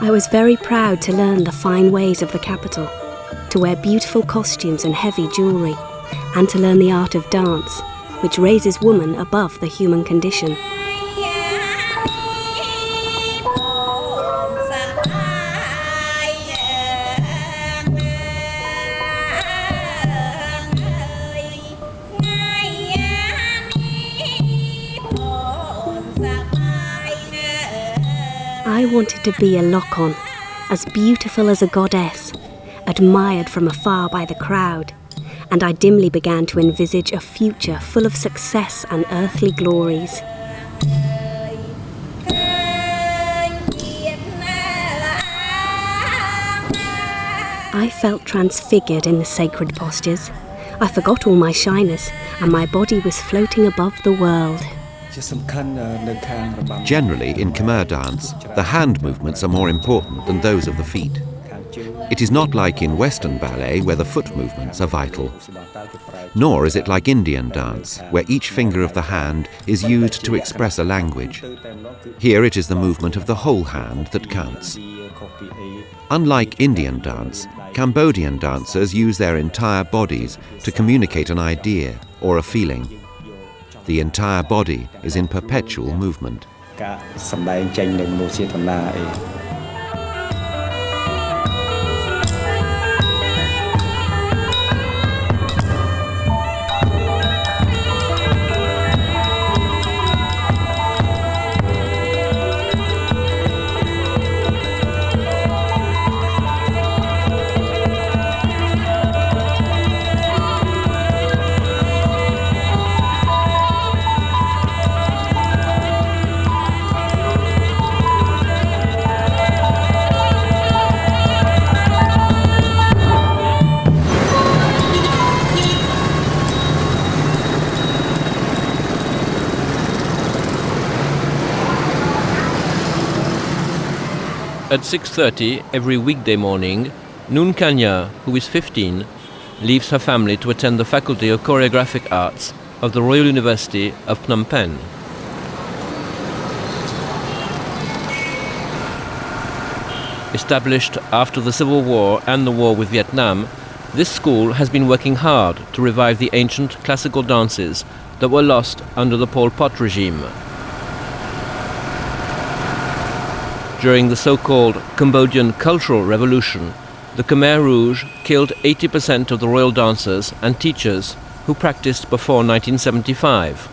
I was very proud to learn the fine ways of the capital, to wear beautiful costumes and heavy jewellery, and to learn the art of dance, which raises woman above the human condition. I wanted to be a Lokon, as beautiful as a goddess, admired from afar by the crowd, and I dimly began to envisage a future full of success and earthly glories. I felt transfigured in the sacred postures. I forgot all my shyness, and my body was floating above the world. Generally, in Khmer dance, the hand movements are more important than those of the feet. It is not like in Western ballet, where the foot movements are vital. Nor is it like Indian dance, where each finger of the hand is used to express a language. Here it is the movement of the whole hand that counts. Unlike Indian dance, Cambodian dancers use their entire bodies to communicate an idea or a feeling. The entire body is in perpetual movement. At 6:30 every weekday morning, Noon Kanya, who is 15, leaves her family to attend the Faculty of Choreographic Arts of the Royal University of Phnom Penh. Established after the Civil War and the war with Vietnam, this school has been working hard to revive the ancient classical dances that were lost under the Pol Pot regime. During the so-called Cambodian Cultural Revolution, the Khmer Rouge killed 80% of the royal dancers and teachers who practiced before 1975.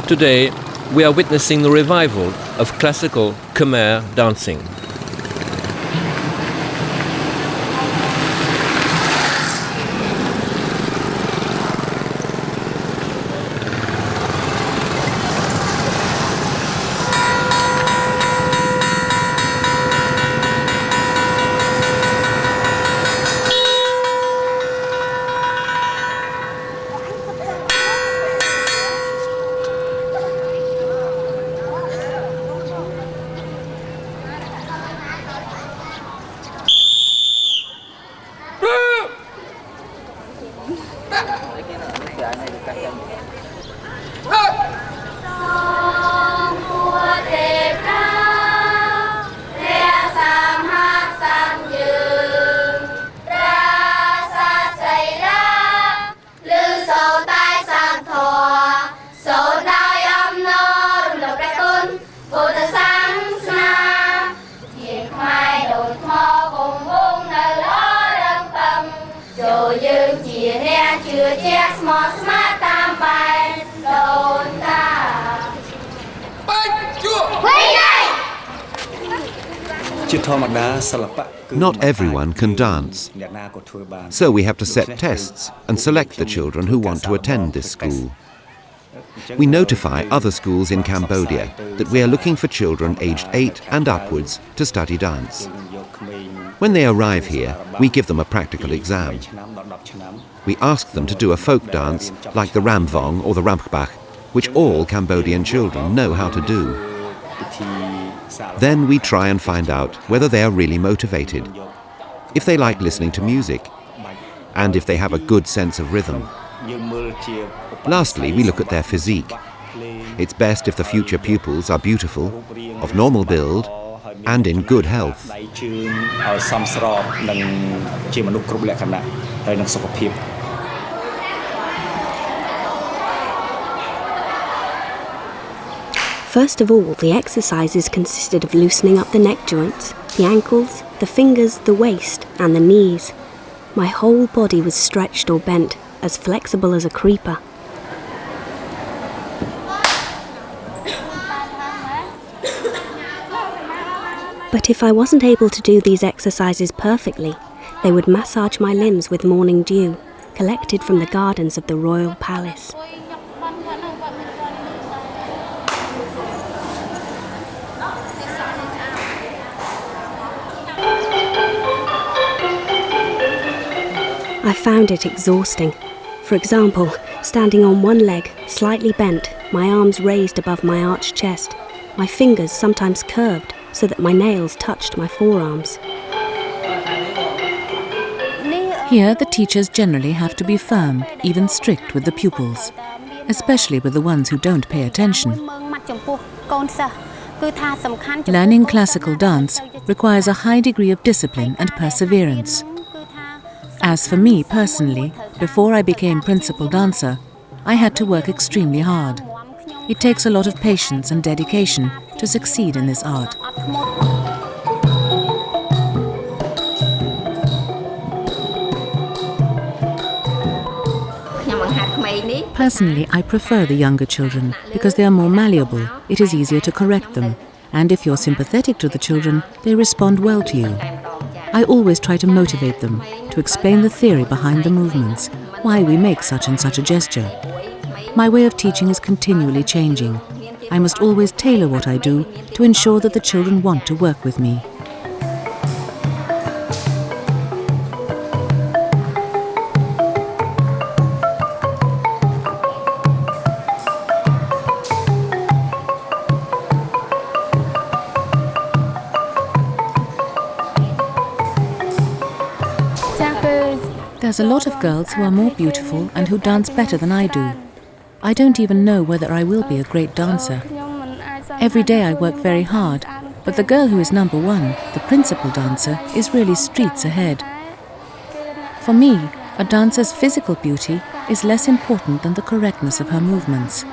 Today, we are witnessing the revival of classical Khmer dancing. Not everyone can dance, so we have to set tests and select the children who want to attend this school. We notify other schools in Cambodia that we are looking for children aged 8 and upwards to study dance. When they arrive here, we give them a practical exam. We ask them to do a folk dance like the Ramvong or the Rampbach, which all Cambodian children know how to do. Then we try and find out whether they are really motivated, if they like listening to music, and if they have a good sense of rhythm. Lastly, we look at their physique. It's best if the future pupils are beautiful, of normal build, and in good health. First of all, the exercises consisted of loosening up the neck joints, the ankles, the fingers, the waist, and the knees. My whole body was stretched or bent, as flexible as a creeper. But if I wasn't able to do these exercises perfectly, they would massage my limbs with morning dew, collected from the gardens of the royal palace. I found it exhausting. For example, standing on one leg, slightly bent, my arms raised above my arched chest, my fingers sometimes curved so that my nails touched my forearms. Here, the teachers generally have to be firm, even strict with the pupils, especially with the ones who don't pay attention. Learning classical dance requires a high degree of discipline and perseverance. As for me personally, before I became principal dancer, I had to work extremely hard. It takes a lot of patience and dedication to succeed in this art. Personally, I prefer the younger children because they are more malleable, it is easier to correct them, and if you're sympathetic to the children, they respond well to you. I always try to motivate them, to explain the theory behind the movements, why we make such and such a gesture. My way of teaching is continually changing. I must always tailor what I do to ensure that the children want to work with me. There's a lot of girls who are more beautiful and who dance better than I do. I don't even know whether I will be a great dancer. Every day I work very hard, but the girl who is number one, the principal dancer, is really streets ahead. For me, a dancer's physical beauty is less important than the correctness of her movements.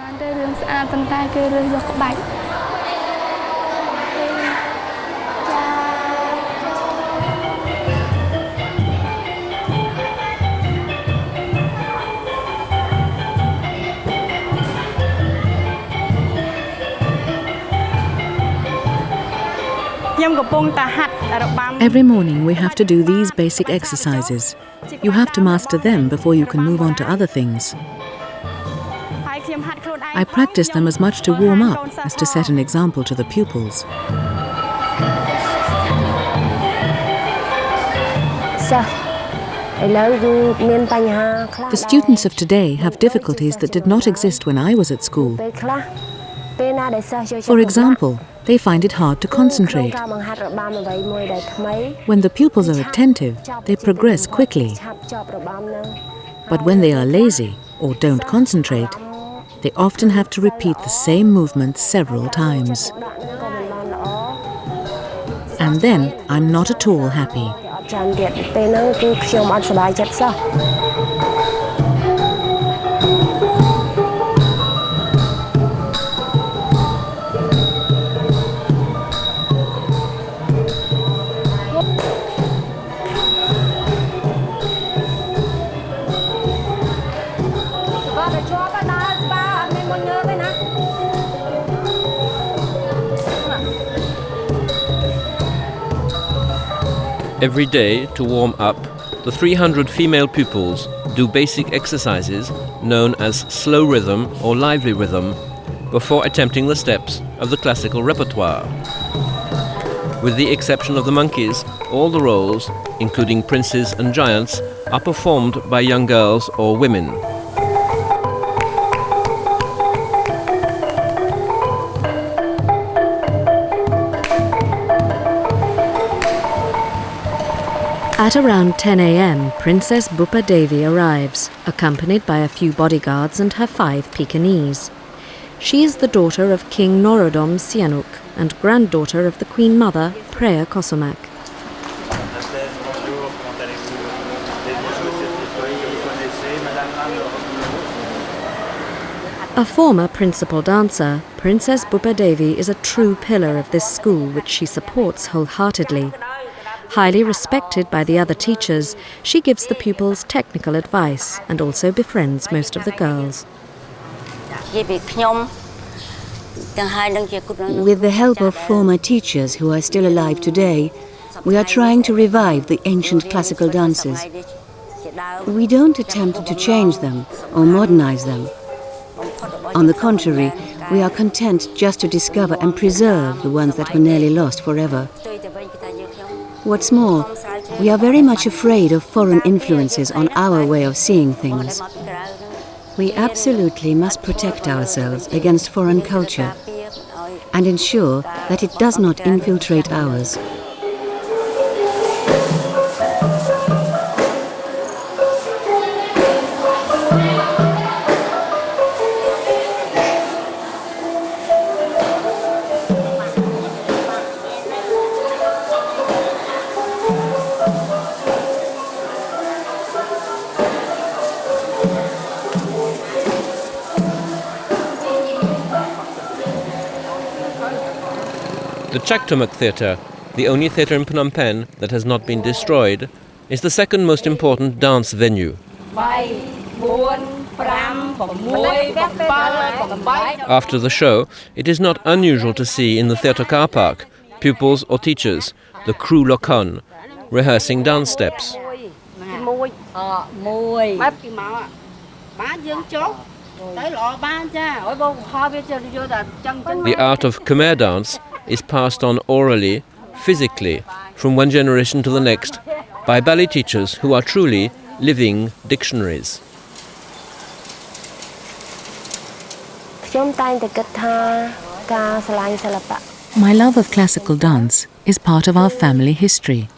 Every morning we have to do these basic exercises. You have to master them before you can move on to other things. I practice them as much to warm up as to set an example to the pupils. The students of today have difficulties that did not exist when I was at school. For example, they find it hard to concentrate. When the pupils are attentive, they progress quickly. But when they are lazy or don't concentrate, they often have to repeat the same movements several times. And then I'm not at all happy. Every day, to warm up, the 300 female pupils do basic exercises known as slow rhythm or lively rhythm before attempting the steps of the classical repertoire. With the exception of the monkeys, all the roles, including princes and giants, are performed by young girls or women. At around 10 a.m, Princess Boppha Devi arrives, accompanied by a few bodyguards and her 5 Pekingese. She is the daughter of King Norodom Sihanouk and granddaughter of the Queen Mother Rreah Kossmak. A former principal dancer, Princess Boppha Devi is a true pillar of this school which she supports wholeheartedly. Highly respected by the other teachers, she gives the pupils technical advice and also befriends most of the girls. With the help of former teachers who are still alive today, we are trying to revive the ancient classical dances. We don't attempt to change them or modernize them. On the contrary, we are content just to discover and preserve the ones that were nearly lost forever. What's more, we are very much afraid of foreign influences on our way of seeing things. We absolutely must protect ourselves against foreign culture and ensure that it does not infiltrate ours. The Chaktamak Theatre, the only theatre in Phnom Penh that has not been destroyed, is the second most important dance venue. After the show, it is not unusual to see in the theatre car park pupils or teachers, the crew lokon, rehearsing dance steps. The art of Khmer dance is passed on orally, physically, from one generation to the next, by ballet teachers who are truly living dictionaries. My love of classical dance is part of our family history.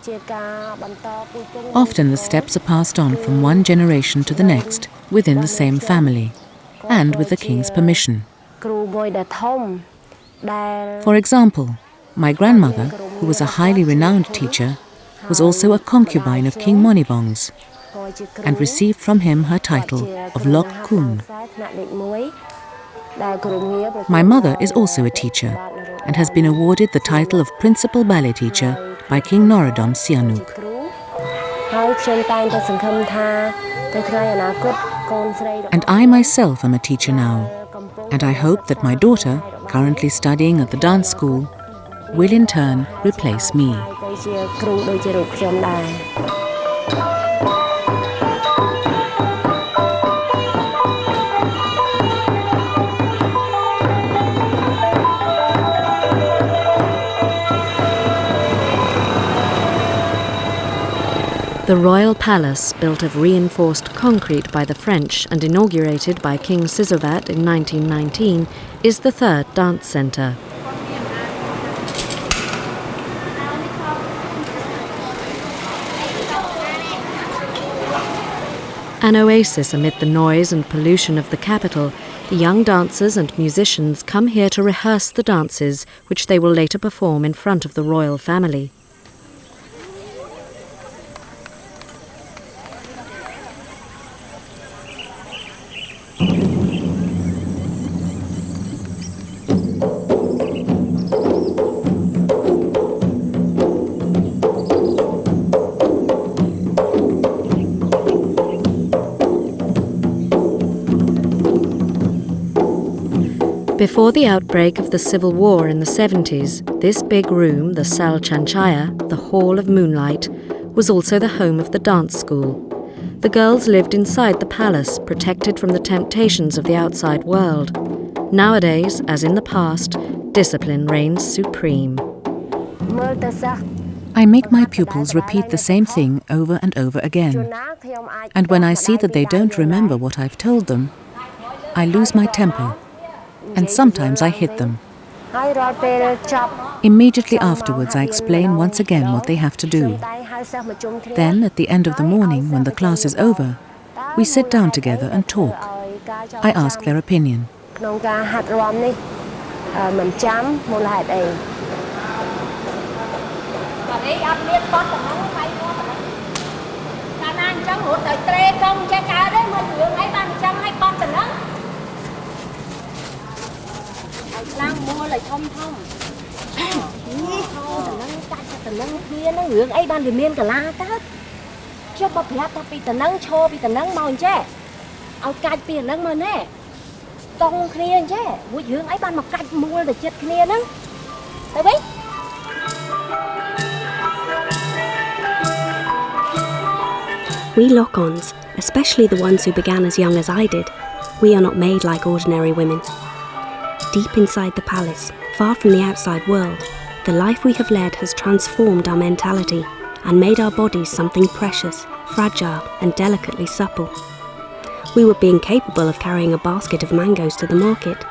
Often the steps are passed on from one generation to the next within the same family, and with the king's permission. For example, my grandmother, who was a highly renowned teacher, was also a concubine of King Monibong's and received from him her title of Lok Kun. My mother is also a teacher and has been awarded the title of Principal Ballet Teacher by King Norodom Sihanouk. And I myself am a teacher now, and I hope that my daughter, currently studying at the dance school, will in turn replace me. The Royal Palace, built of reinforced concrete by the French and inaugurated by King Jayavarman in 1919, is the third dance centre. An oasis amid the noise and pollution of the capital, the young dancers and musicians come here to rehearse the dances which they will later perform in front of the royal family. Before the outbreak of the Civil War in the 70s, this big room, the Sal Chanchaya, the Hall of Moonlight, was also the home of the dance school. The girls lived inside the palace, protected from the temptations of the outside world. Nowadays, as in the past, discipline reigns supreme. I make my pupils repeat the same thing over and over again. And when I see that they don't remember what I've told them, I lose my temper. And sometimes I hit them. Immediately afterwards, I explain once again what they have to do. Then, at the end of the morning, when the class is over, we sit down together and talk. I ask their opinion. We lock-ons, especially the ones who began as young as I did, we are not made like ordinary women. Deep inside the palace, far from the outside world, the life we have led has transformed our mentality and made our bodies something precious, fragile and delicately supple. We would be incapable of carrying a basket of mangoes to the market.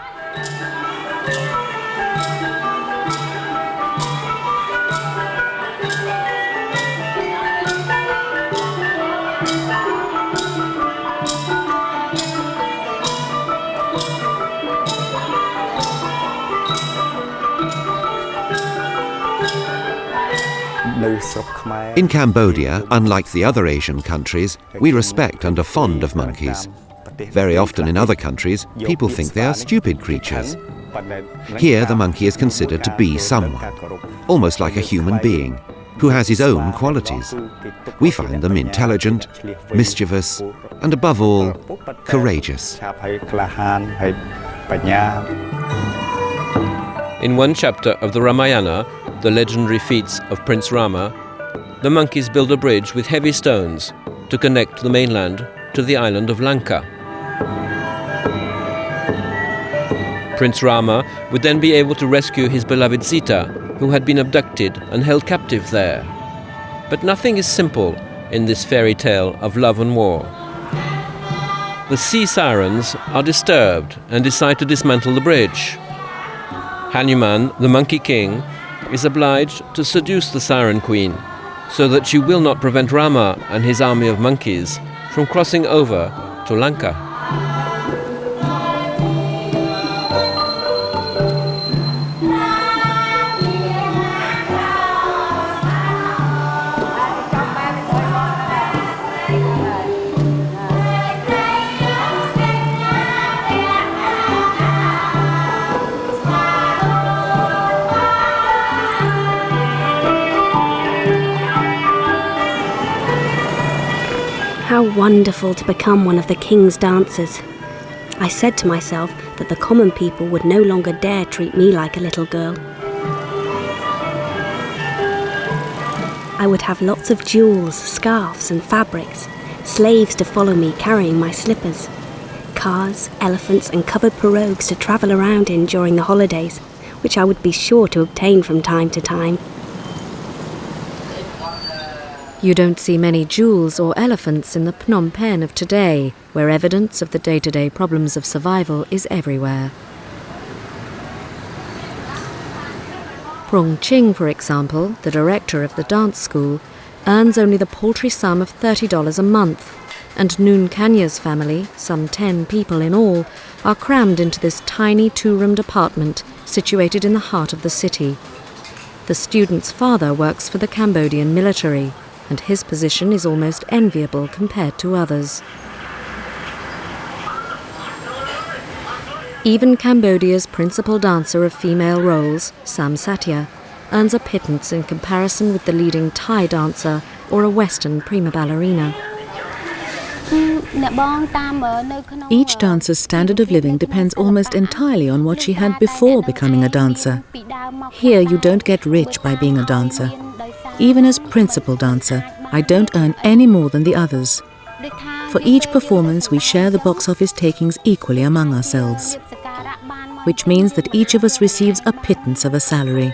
In Cambodia, unlike the other Asian countries, we respect and are fond of monkeys. Very often in other countries, people think they are stupid creatures. Here, the monkey is considered to be someone, almost like a human being, who has his own qualities. We find them intelligent, mischievous, and above all, courageous. In one chapter of the Ramayana, the legendary feats of Prince Rama, the monkeys build a bridge with heavy stones to connect the mainland to the island of Lanka. Prince Rama would then be able to rescue his beloved Sita, who had been abducted and held captive there. But nothing is simple in this fairy tale of love and war. The sea sirens are disturbed and decide to dismantle the bridge. Hanuman, the Monkey King, is obliged to seduce the Siren Queen so that she will not prevent Rama and his army of monkeys from crossing over to Lanka. How wonderful to become one of the king's dancers. I said to myself that the common people would no longer dare treat me like a little girl. I would have lots of jewels, scarves and fabrics, slaves to follow me carrying my slippers, cars, elephants and covered pirogues to travel around in during the holidays, which I would be sure to obtain from time to time. You don't see many jewels or elephants in the Phnom Penh of today, where evidence of the day-to-day problems of survival is everywhere. Proeung Chhieng, for example, the director of the dance school, earns only the paltry sum of $30 a month, and Noon Kanya's family, some 10 people in all, are crammed into this tiny 2-roomed apartment situated in the heart of the city. The student's father works for the Cambodian military, and his position is almost enviable compared to others. Even Cambodia's principal dancer of female roles, Sam Satya, earns a pittance in comparison with the leading Thai dancer or a Western prima ballerina. Each dancer's standard of living depends almost entirely on what she had before becoming a dancer. Here you don't get rich by being a dancer. Even as principal dancer, I don't earn any more than the others. For each performance, we share the box office takings equally among ourselves, which means that each of us receives a pittance of a salary.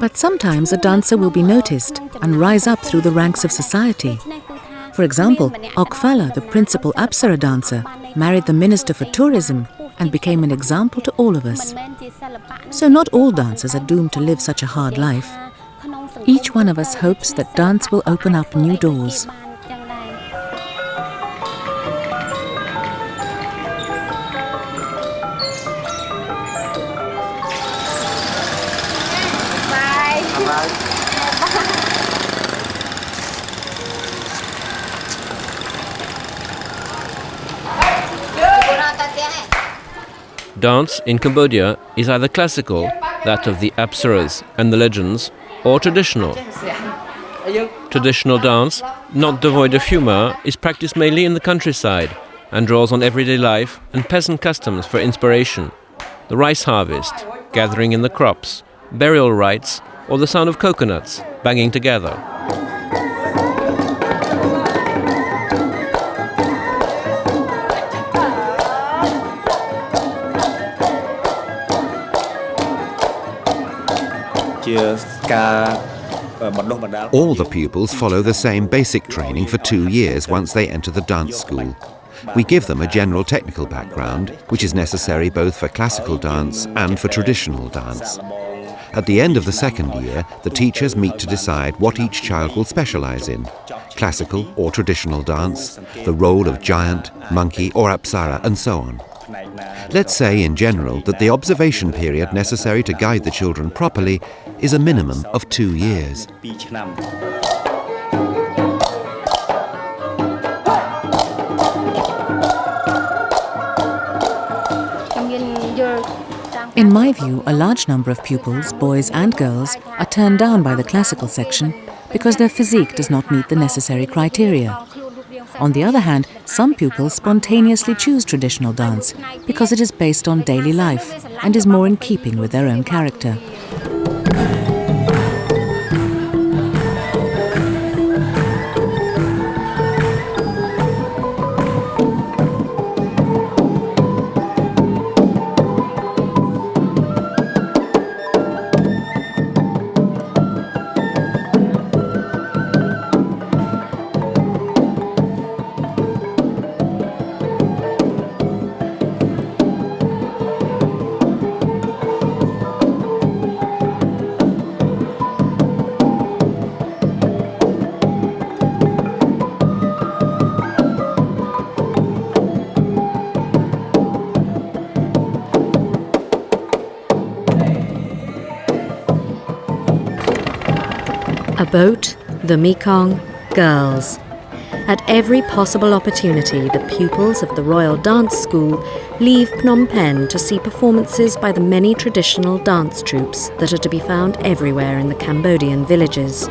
But sometimes a dancer will be noticed and rise up through the ranks of society. For example, Okphala, the principal Apsara dancer, married the Minister for Tourism and became an example to all of us. So not all dancers are doomed to live such a hard life. Each one of us hopes that dance will open up new doors. Dance in Cambodia is either classical, that of the Apsaras and the legends, or traditional. Traditional dance, not devoid of humour, is practiced mainly in the countryside and draws on everyday life and peasant customs for inspiration. The rice harvest, gathering in the crops, burial rites, or the sound of coconuts banging together. All the pupils follow the same basic training for 2 years once they enter the dance school. We give them a general technical background, which is necessary both for classical dance and for traditional dance. At the end of the second year, the teachers meet to decide what each child will specialize in: classical or traditional dance, the role of giant, monkey or Apsara, and so on. Let's say in general that the observation period necessary to guide the children properly is a minimum of 2 years. In my view, a large number of pupils, boys and girls, are turned down by the classical section because their physique does not meet the necessary criteria. On the other hand, some pupils spontaneously choose traditional dance because it is based on daily life and is more in keeping with their own character. A boat, the Mekong, girls. At every possible opportunity, the pupils of the Royal Dance School leave Phnom Penh to see performances by the many traditional dance troupes that are to be found everywhere in the Cambodian villages.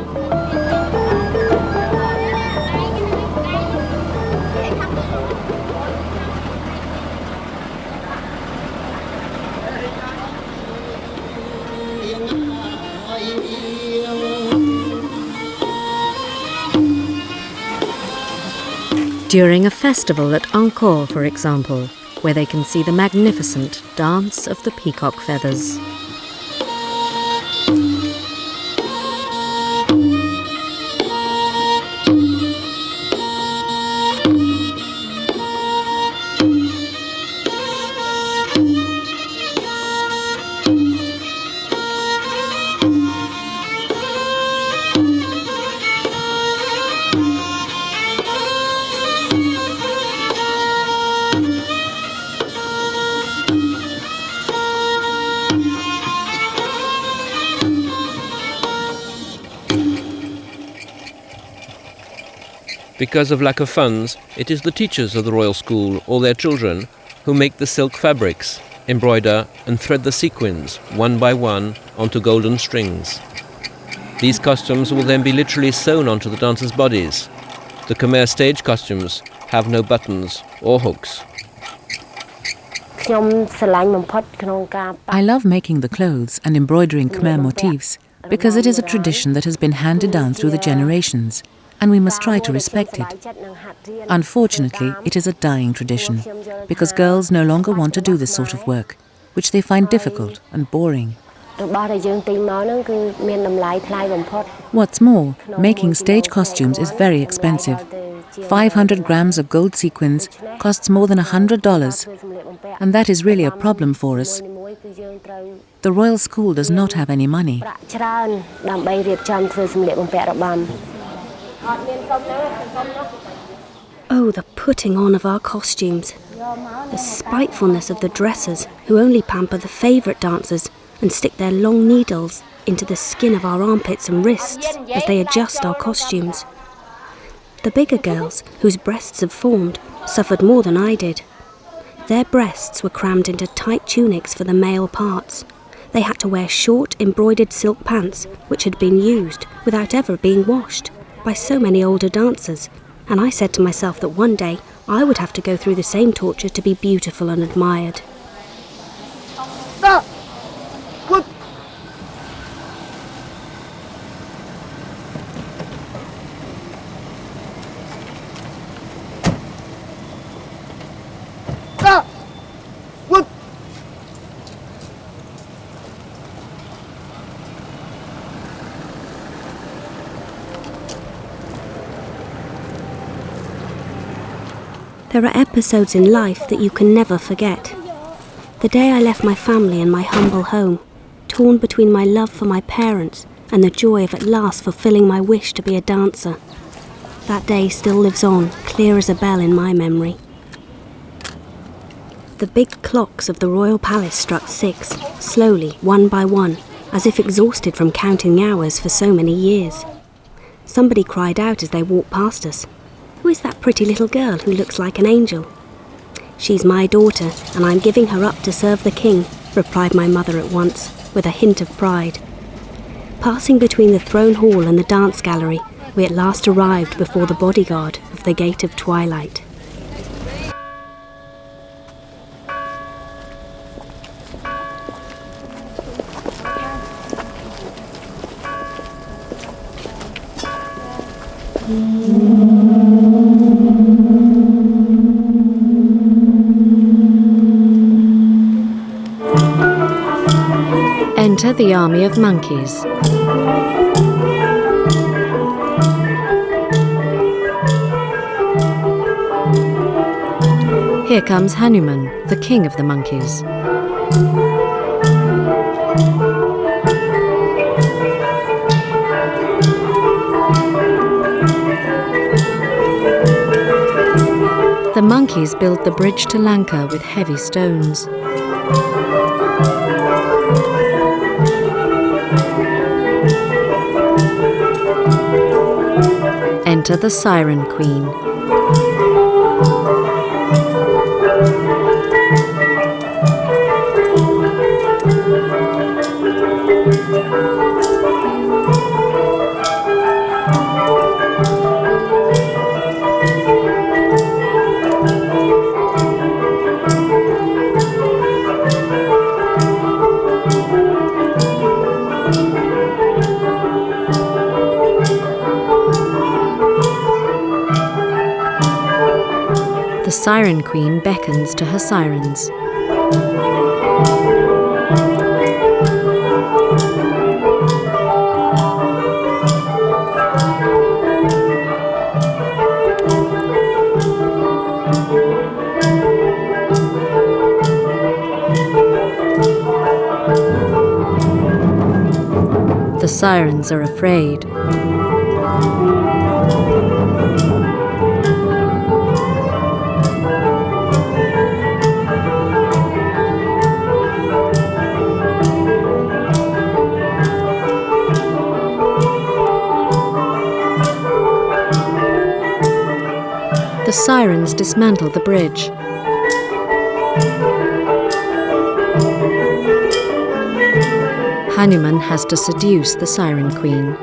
During a festival at Angkor, for example, where they can see the magnificent Dance of the Peacock Feathers. Because of lack of funds, it is the teachers of the royal school or their children who make the silk fabrics, embroider and thread the sequins, one by one, onto golden strings. These costumes will then be literally sewn onto the dancers' bodies. The Khmer stage costumes have no buttons or hooks. I love making the clothes and embroidering Khmer motifs because it is a tradition that has been handed down through the generations, and we must try to respect it. Unfortunately, it is a dying tradition because girls no longer want to do this sort of work, which they find difficult and boring. What's more, making stage costumes is very expensive. 500 grams of gold sequins costs more than $100, and that is really a problem for us. The royal school does not have any money. Oh, the putting on of our costumes. The spitefulness of the dressers who only pamper the favourite dancers and stick their long needles into the skin of our armpits and wrists as they adjust our costumes. The bigger girls, whose breasts have formed, suffered more than I did. Their breasts were crammed into tight tunics for the male parts. They had to wear short, embroidered silk pants, which had been used, without ever being washed, by so many older dancers, and I said to myself that one day I would have to go through the same torture to be beautiful and admired. There are episodes in life that you can never forget. The day I left my family and my humble home, torn between my love for my parents and the joy of at last fulfilling my wish to be a dancer. That day still lives on, clear as a bell in my memory. The big clocks of the royal palace struck 6, slowly, one by one, as if exhausted from counting hours for so many years. Somebody cried out as they walked past us, "Who is that pretty little girl who looks like an angel?" "She's my daughter, and I'm giving her up to serve the king," replied my mother at once, with a hint of pride. Passing between the throne hall and the dance gallery, we at last arrived before the bodyguard of the Gate of Twilight. Enter the army of monkeys. Here comes Hanuman, the king of the monkeys. The monkeys build the bridge to Lanka with heavy stones. Enter the Siren Queen. The Siren Queen beckons to her sirens. The sirens are afraid. The sirens dismantle the bridge. Hanuman has to seduce the Siren Queen.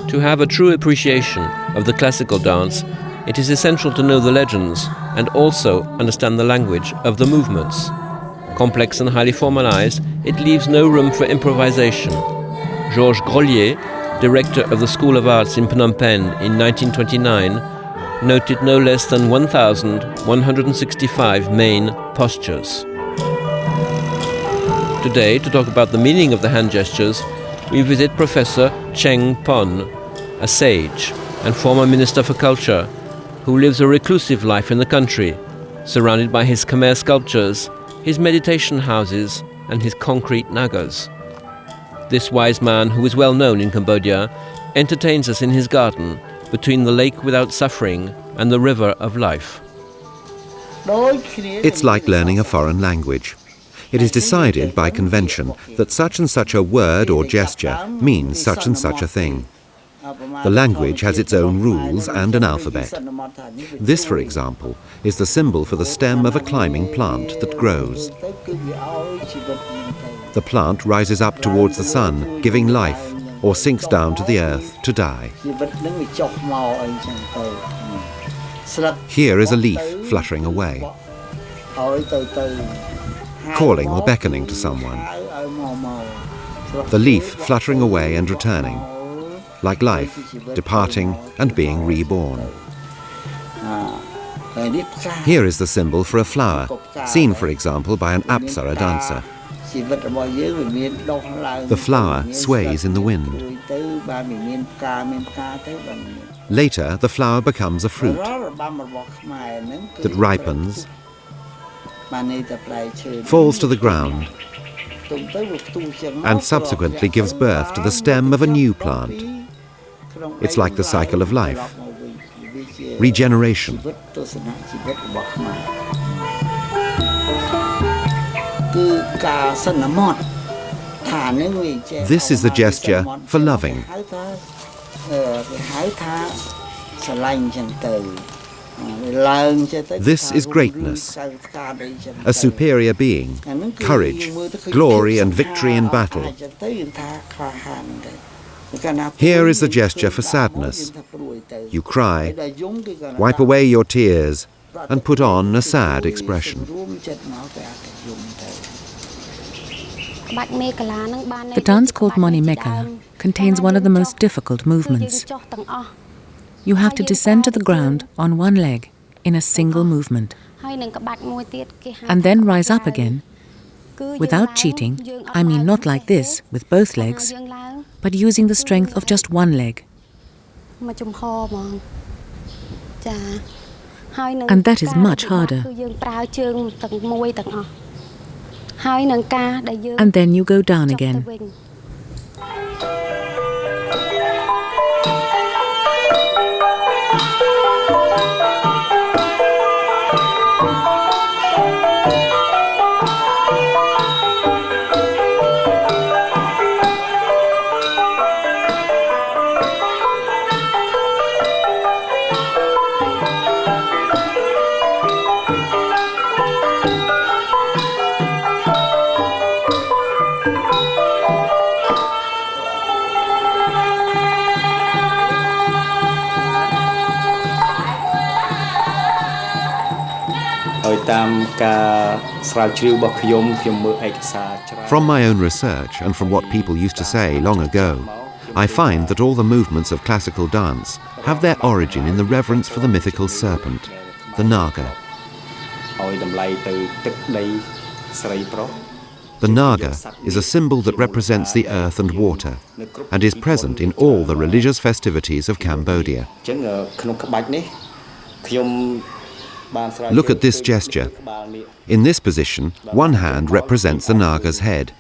To have a true appreciation of the classical dance, it is essential to know the legends and also understand the language of the movements. Complex and highly formalized, it leaves no room for improvisation. Georges Grolier, director of the School of Arts in Phnom Penh in 1929, noted no less than 1,165 main postures. Today, to talk about the meaning of the hand gestures, we visit Professor Cheng Pon, a sage and former Minister for Culture, who lives a reclusive life in the country, surrounded by his Khmer sculptures, his meditation houses, and his concrete nagas. This wise man, who is well known in Cambodia, entertains us in his garden between the lake without suffering and the river of life. It's like learning a foreign language. It is decided by convention that such and such a word or gesture means such and such a thing. The language has its own rules and an alphabet. This, for example, is the symbol for the stem of a climbing plant that grows. The plant rises up towards the sun, giving life, or sinks down to the earth to die. Here is a leaf fluttering away, calling or beckoning to someone. The leaf fluttering away and returning, like life, departing and being reborn. Here is the symbol for a flower, seen, for example, by an Apsara dancer. The flower sways in the wind. Later, the flower becomes a fruit that ripens, falls to the ground, and subsequently gives birth to the stem of a new plant. It's like the cycle of life, regeneration. This is the gesture for loving. This is greatness, a superior being, courage, glory and victory in battle. Here is the gesture for sadness. You cry, wipe away your tears, and put on a sad expression. The dance called Moni Mekala contains one of the most difficult movements. You have to descend to the ground on one leg in a single movement, and then rise up again without cheating. I mean, not like this, with both legs, but using the strength of just one leg. And that is much harder. And then you go down again. From my own research and from what people used to say long ago, I find that all the movements of classical dance have their origin in the reverence for the mythical serpent, the Naga. The Naga is a symbol that represents the earth and water and is present in all the religious festivities of Cambodia. Look at this gesture. In this position, one hand represents the Naga's head.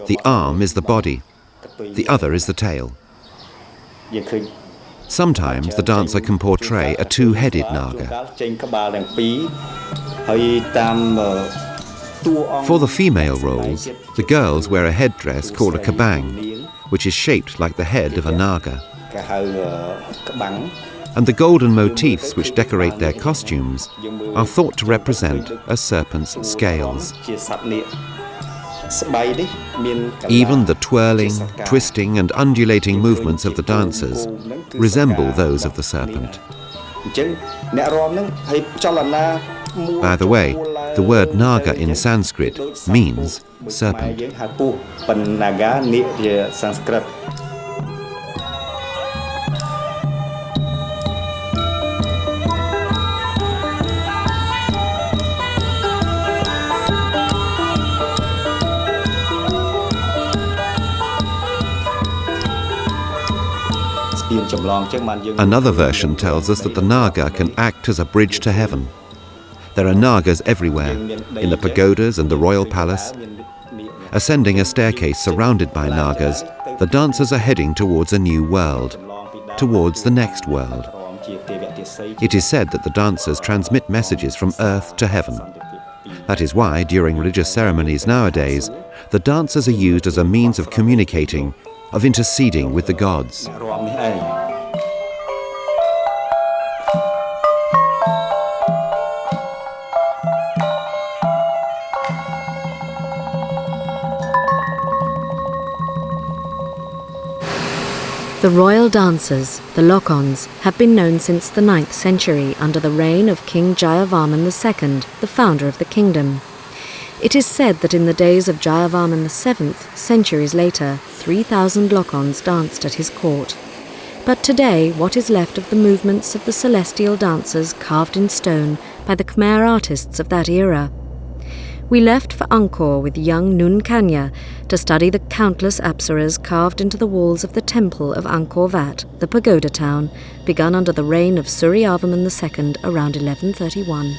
The arm is the body. The other is the tail. Sometimes the dancer can portray a two-headed Naga. For the female roles, the girls wear a headdress called a kabang, which is shaped like the head of a Naga. And the golden motifs which decorate their costumes are thought to represent a serpent's scales. Even the twirling, twisting and undulating movements of the dancers resemble those of the serpent. By the way, the word Naga in Sanskrit means serpent. Another version tells us that the Naga can act as a bridge to heaven. There are Nagas everywhere, in the pagodas and the royal palace. Ascending a staircase surrounded by Nagas, the dancers are heading towards a new world, towards the next world. It is said that the dancers transmit messages from earth to heaven. That is why, during religious ceremonies nowadays, the dancers are used as a means of communicating, of interceding with the gods. The royal dancers, the Lokons, have been known since the 9th century under the reign of King Jayavarman II, the founder of the kingdom. It is said that in the days of Jayavarman VII, centuries later, 3,000 Lokons danced at his court. But today, what is left of the movements of the celestial dancers carved in stone by the Khmer artists of that era? We left for Angkor with young Nun Kanya to study the countless Apsaras carved into the walls of the temple of Angkor Vat, the pagoda town, begun under the reign of Suryavarman II around 1131.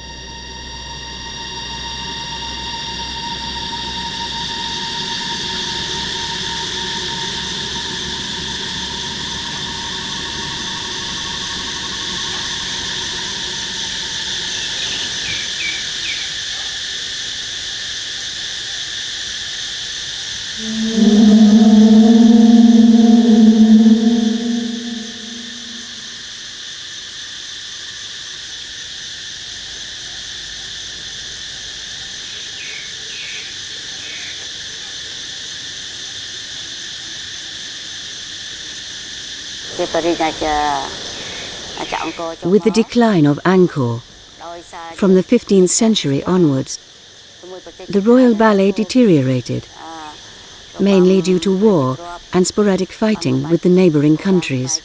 With the decline of Angkor, from the 15th century onwards, the Royal Ballet deteriorated, mainly due to war and sporadic fighting with the neighbouring countries.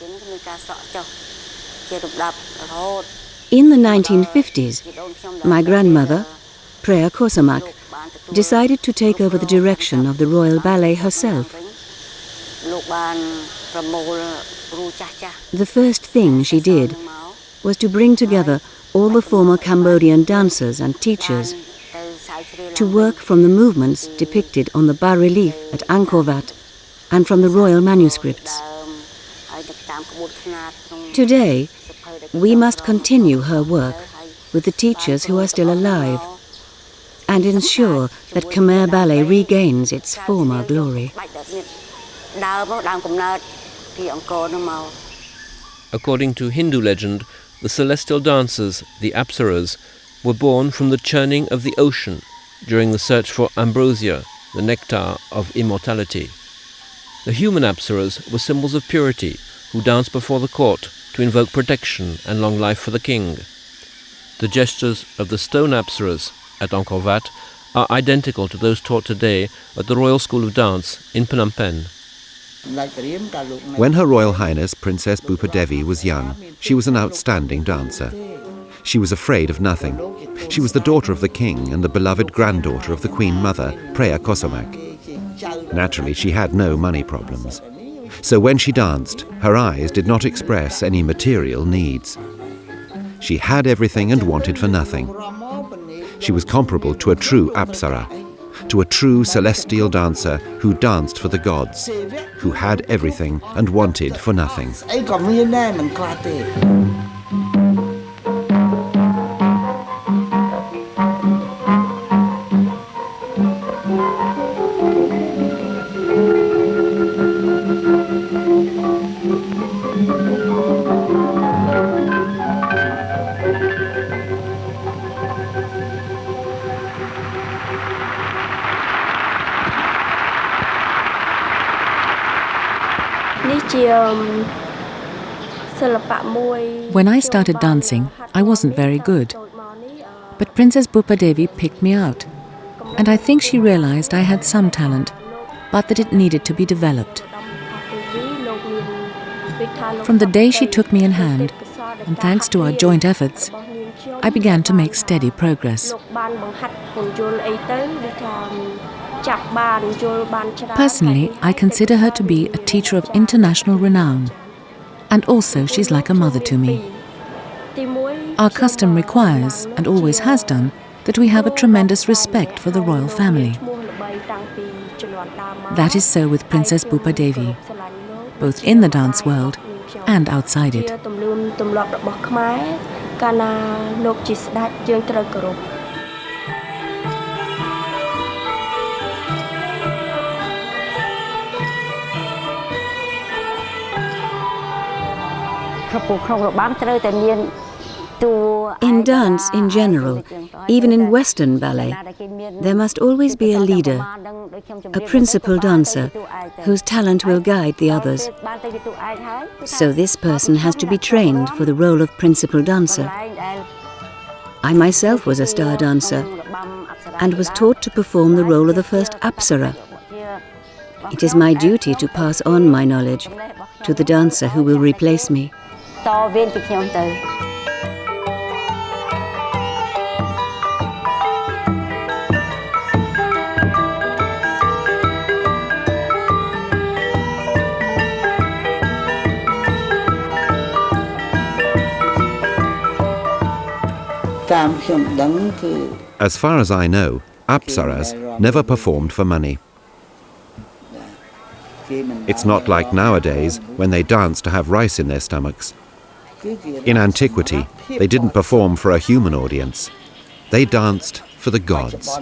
In the 1950s, my grandmother, Rreah Kossmak, decided to take over the direction of the Royal Ballet herself. The first thing she did was to bring together all the former Cambodian dancers and teachers to work from the movements depicted on the bas-relief at Angkor Vat and from the royal manuscripts. Today, we must continue her work with the teachers who are still alive and ensure that Khmer Ballet regains its former glory. According to Hindu legend, the celestial dancers, the Apsaras, were born from the churning of the ocean during the search for ambrosia, the nectar of immortality. The human Apsaras were symbols of purity who danced before the court to invoke protection and long life for the king. The gestures of the stone Apsaras at Angkor Vat are identical to those taught today at the Royal School of Dance in Phnom Penh. When Her Royal Highness Princess Boppha Devi was young, she was an outstanding dancer. She was afraid of nothing. She was the daughter of the king and the beloved granddaughter of the Queen Mother Rreah Kossmak. Naturally, she had no money problems. So when she danced, her eyes did not express any material needs. She had everything and wanted for nothing. She was comparable to a true Apsara, to a true celestial dancer who danced for the gods, who had everything and wanted for nothing. When I started dancing, I wasn't very good. But Princess Boppha Devi picked me out. And I think she realized I had some talent, but that it needed to be developed. From the day she took me in hand, and thanks to our joint efforts, I began to make steady progress. Personally, I consider her to be a teacher of international renown. And also she's like a mother to me. Our custom requires, and always has done, that we have a tremendous respect for the royal family. That is so with Princess Boppha Devi, both in the dance world and outside it. In dance in general, even in Western ballet, there must always be a leader, a principal dancer, whose talent will guide the others. So this person has to be trained for the role of principal dancer. I myself was a star dancer and was taught to perform the role of the first Apsara. It is my duty to pass on my knowledge to the dancer who will replace me. As far as I know, Apsaras never performed for money. It's not like nowadays when they dance to have rice in their stomachs. In antiquity, they didn't perform for a human audience. They danced for the gods.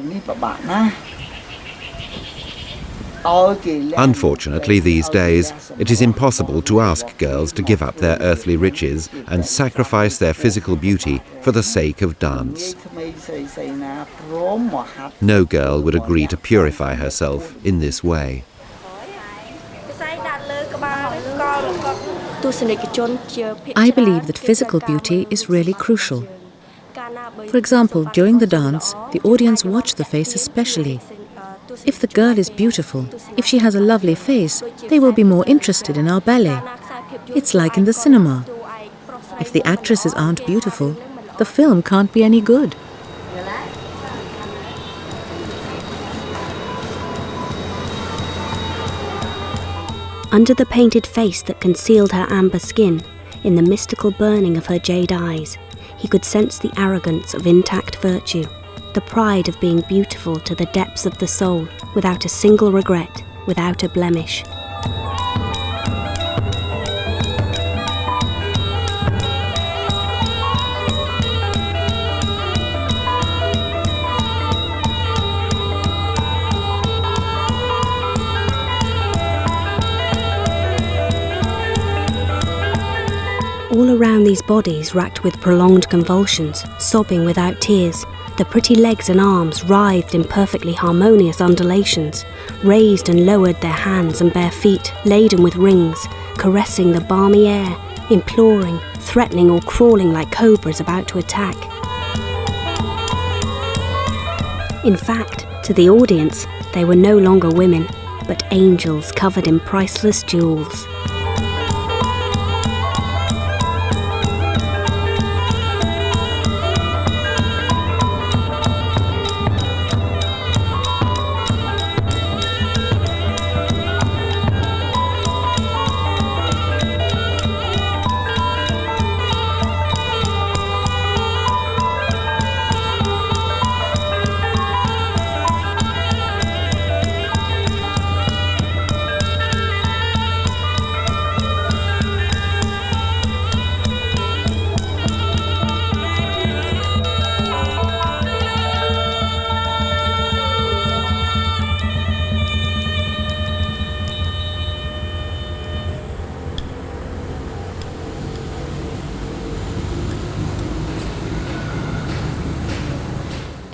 Unfortunately, these days, it is impossible to ask girls to give up their earthly riches and sacrifice their physical beauty for the sake of dance. No girl would agree to purify herself in this way. I believe that physical beauty is really crucial. For example, during the dance, the audience watch the face especially. If the girl is beautiful, if she has a lovely face, they will be more interested in our ballet. It's like in the cinema. If the actresses aren't beautiful, the film can't be any good. Under the painted face that concealed her amber skin, in the mystical burning of her jade eyes, he could sense the arrogance of intact virtue, the pride of being beautiful to the depths of the soul, without a single regret, without a blemish. All around these bodies racked with prolonged convulsions, sobbing without tears, the pretty legs and arms writhed in perfectly harmonious undulations, raised and lowered their hands and bare feet, laden with rings, caressing the balmy air, imploring, threatening or crawling like cobras about to attack. In fact, to the audience, they were no longer women, but angels covered in priceless jewels.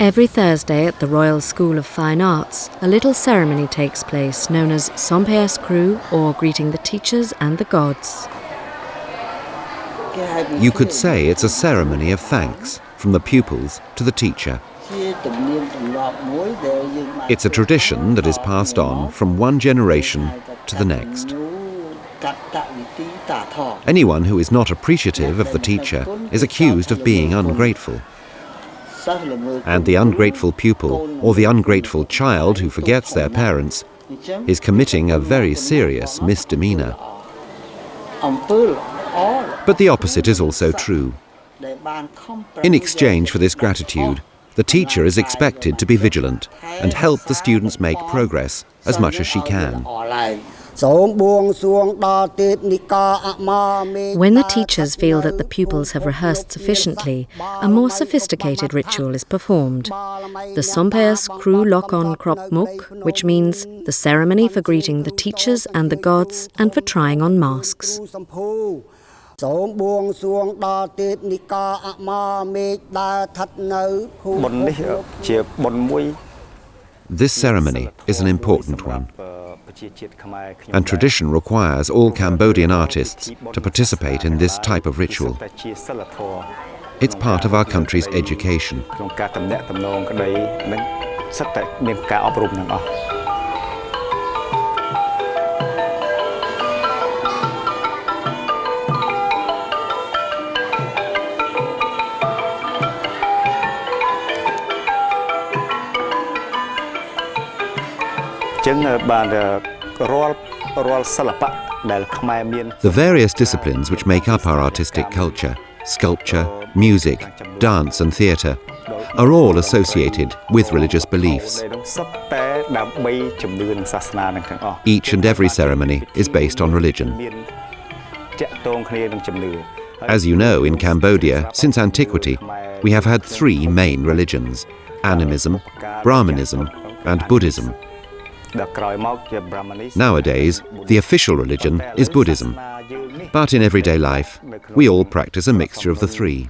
Every Thursday at the Royal School of Fine Arts, a little ceremony takes place known as Sompeas Crew, or greeting the teachers and the gods. You could say it's a ceremony of thanks from the pupils to the teacher. It's a tradition that is passed on from one generation to the next. Anyone who is not appreciative of the teacher is accused of being ungrateful. And the ungrateful pupil or the ungrateful child who forgets their parents is committing a very serious misdemeanor. But the opposite is also true. In exchange for this gratitude, the teacher is expected to be vigilant and help the students make progress as much as she can. When the teachers feel that the pupils have rehearsed sufficiently, a more sophisticated ritual is performed. The Sompeas Kru Lokon Krop Muk, which means the ceremony for greeting the teachers and the gods and for trying on masks. This ceremony is an important one, and tradition requires all Cambodian artists to participate in this type of ritual. It's part of our country's education. The various disciplines which make up our artistic culture, sculpture, music, dance and theatre, are all associated with religious beliefs. Each and every ceremony is based on religion. As you know, in Cambodia, since antiquity, we have had three main religions: animism, Brahmanism and Buddhism. Nowadays, the official religion is Buddhism, but in everyday life, we all practice a mixture of the three.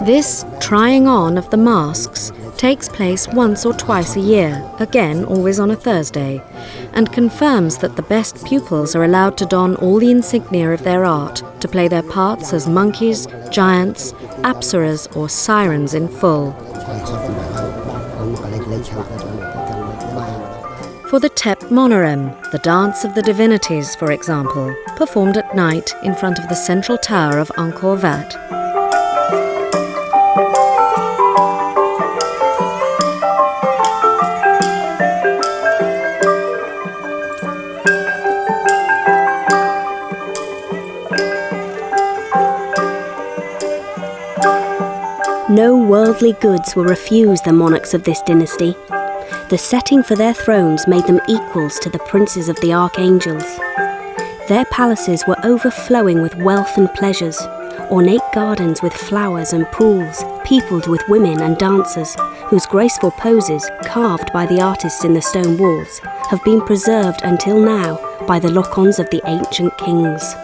This trying on of the masks takes place once or twice a year, again always on a Thursday, and confirms that the best pupils are allowed to don all the insignia of their art to play their parts as monkeys, giants, apsaras or sirens in full. For the Tep Monorem, the dance of the divinities, for example, performed at night in front of the central tower of Angkor Vat. No worldly goods were refused the monarchs of this dynasty. The setting for their thrones made them equals to the princes of the archangels. Their palaces were overflowing with wealth and pleasures, ornate gardens with flowers and pools, peopled with women and dancers, whose graceful poses, carved by the artists in the stone walls, have been preserved until now by the lokons of the ancient kings.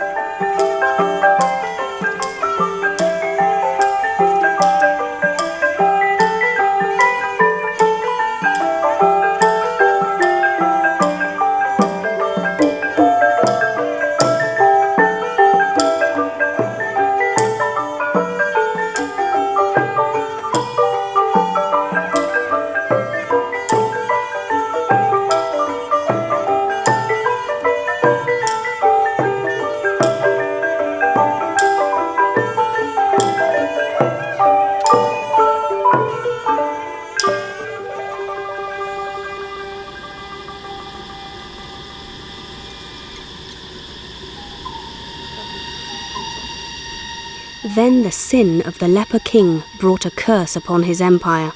Then the sin of the leper king brought a curse upon his empire.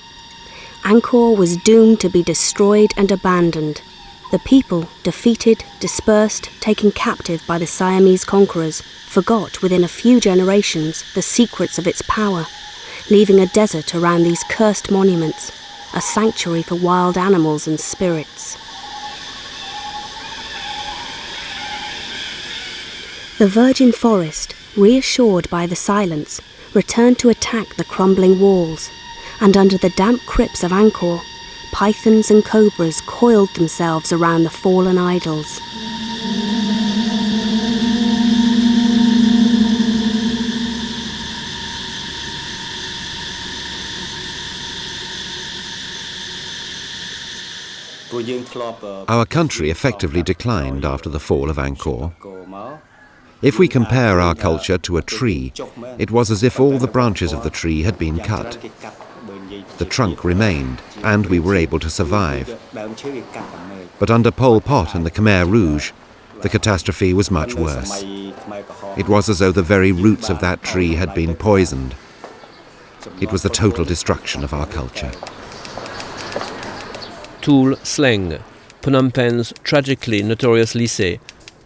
Angkor was doomed to be destroyed and abandoned. The people, defeated, dispersed, taken captive by the Siamese conquerors, forgot within a few generations the secrets of its power, leaving a desert around these cursed monuments, a sanctuary for wild animals and spirits. The virgin forest, reassured by the silence, returned to attack the crumbling walls, and under the damp crypts of Angkor, pythons and cobras coiled themselves around the fallen idols. Our country effectively declined after the fall of Angkor. If we compare our culture to a tree, it was as if all the branches of the tree had been cut. The trunk remained, and we were able to survive. But under Pol Pot and the Khmer Rouge, The catastrophe was much worse. It was as though the very roots of that tree had been poisoned. It was the total destruction of our culture. Tul Sleng, Phnom Penh's tragically notorious lycée,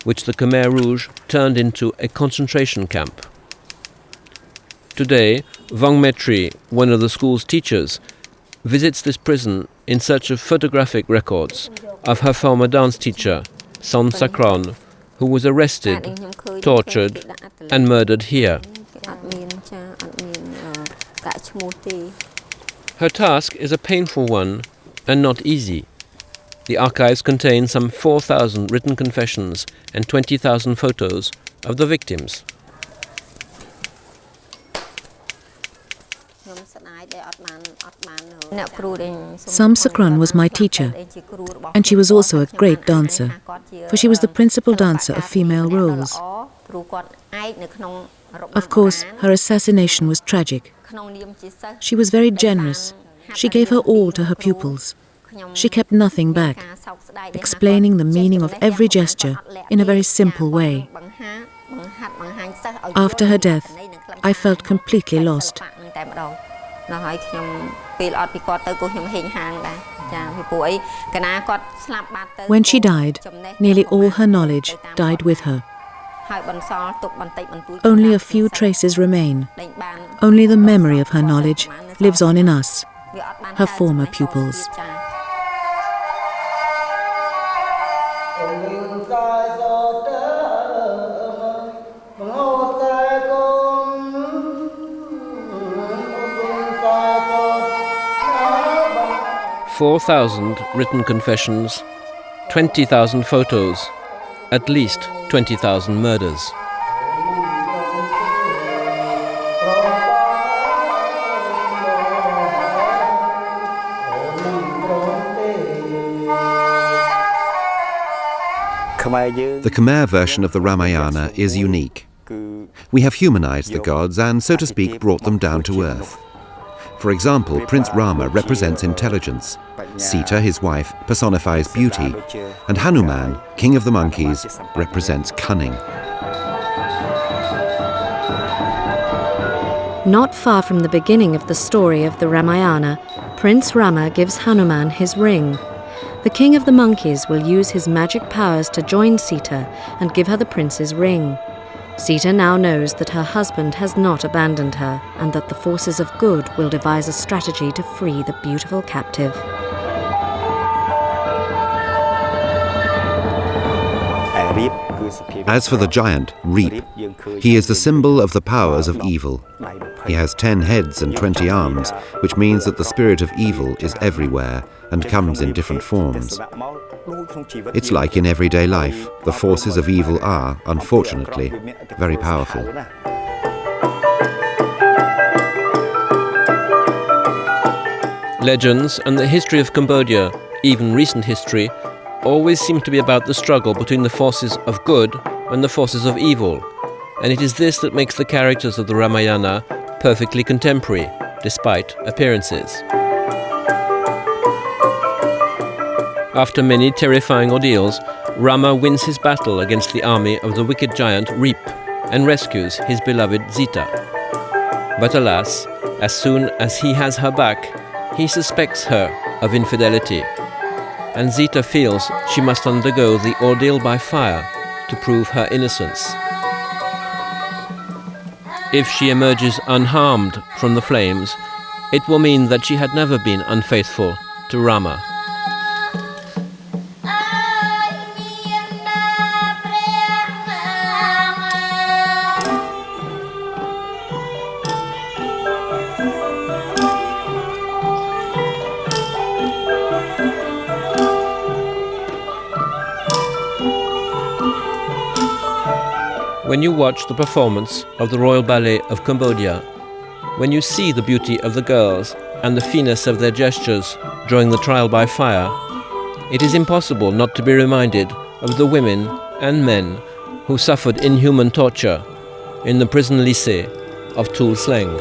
which the Khmer Rouge turned into a concentration camp. Today, Vong Metri, one of the school's teachers, visits this prison in search of photographic records of her former dance teacher, Son Sakron, who was arrested, tortured and murdered here. Her task is a painful one and not easy. The archives contain some 4,000 written confessions and 20,000 photos of the victims. Sam Sakran was my teacher, and she was also a great dancer, for she was the principal dancer of female roles. Of course, her assassination was tragic. She was very generous. She gave her all to her pupils. She kept nothing back, explaining the meaning of every gesture in a very simple way. After her death, I felt completely lost. When she died, nearly all her knowledge died with her. Only a few traces remain. Only the memory of her knowledge lives on in us, her former pupils. "4,000 written confessions, 20,000 photos, at least 20,000 murders." The Khmer version of the Ramayana is unique. We have humanized the gods and, so to speak, brought them down to earth. For example, Prince Rama represents intelligence, Sita, his wife, personifies beauty, and Hanuman, king of the monkeys, represents cunning. Not far from the beginning of the story of the Ramayana, Prince Rama gives Hanuman his ring. The king of the monkeys will use his magic powers to join Sita and give her the prince's ring. Sita now knows that her husband has not abandoned her and that the forces of good will devise a strategy to free the beautiful captive. As for the giant, Reap, he is the symbol of the powers of evil. He has 10 heads and 20 arms, which means that the spirit of evil is everywhere and comes in different forms. It's like in everyday life, the forces of evil are, unfortunately, very powerful. Legends and the history of Cambodia, even recent history, always seem to be about the struggle between the forces of good and the forces of evil, and it is this that makes the characters of the Ramayana perfectly contemporary, despite appearances. After many terrifying ordeals, Rama wins his battle against the army of the wicked giant Reap and rescues his beloved Sita. But alas, as soon as he has her back, he suspects her of infidelity, and Sita feels she must undergo the ordeal by fire to prove her innocence. If she emerges unharmed from the flames, it will mean that she had never been unfaithful to Rama. When you watch the performance of the Royal Ballet of Cambodia, when you see the beauty of the girls and the finesse of their gestures during the trial by fire, it is impossible not to be reminded of the women and men who suffered inhuman torture in the prison lycée of Tul Sleng.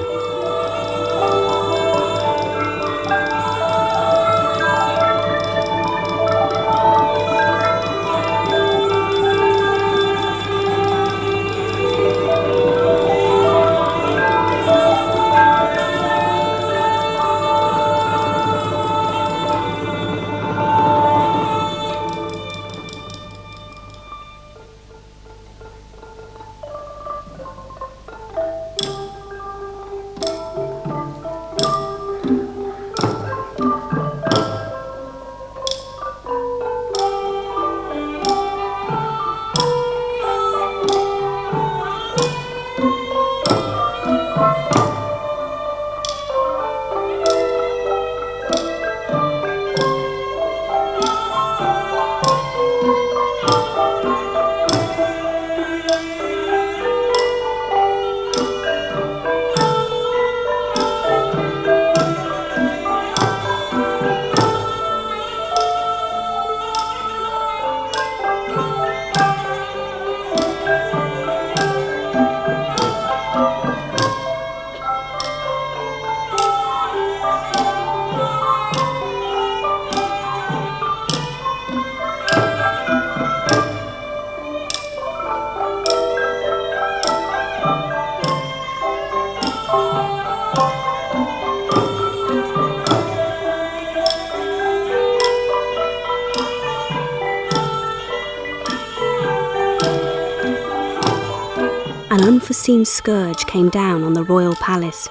unforeseen scourge came down on the royal palace.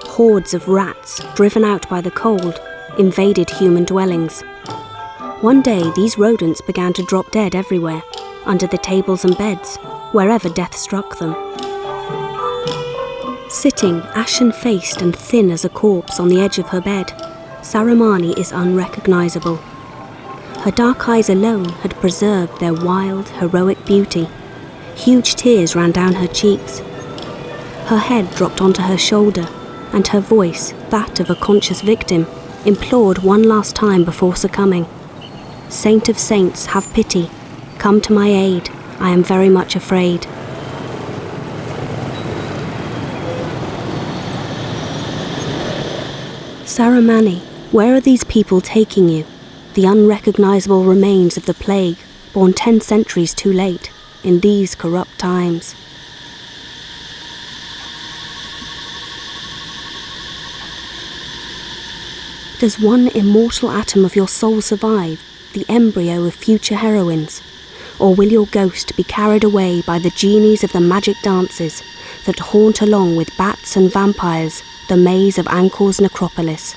Hordes of rats, driven out by the cold, invaded human dwellings. One day, these rodents began to drop dead everywhere, under the tables and beds, wherever death struck them. Sitting ashen-faced and thin as a corpse on the edge of her bed, Saramani is unrecognisable. Her dark eyes alone had preserved their wild, heroic beauty. Huge tears ran down her cheeks. Her head dropped onto her shoulder, and her voice, that of a conscious victim, implored one last time before succumbing. "Saint of saints, have pity. Come to my aid. I am very much afraid." Saramani, where are these people taking you? The unrecognisable remains of the plague, born 10 centuries too late, in these corrupt times. Does one immortal atom of your soul survive, the embryo of future heroines? Or will your ghost be carried away by the genies of the magic dances that haunt along with bats and vampires the maze of Angkor's necropolis?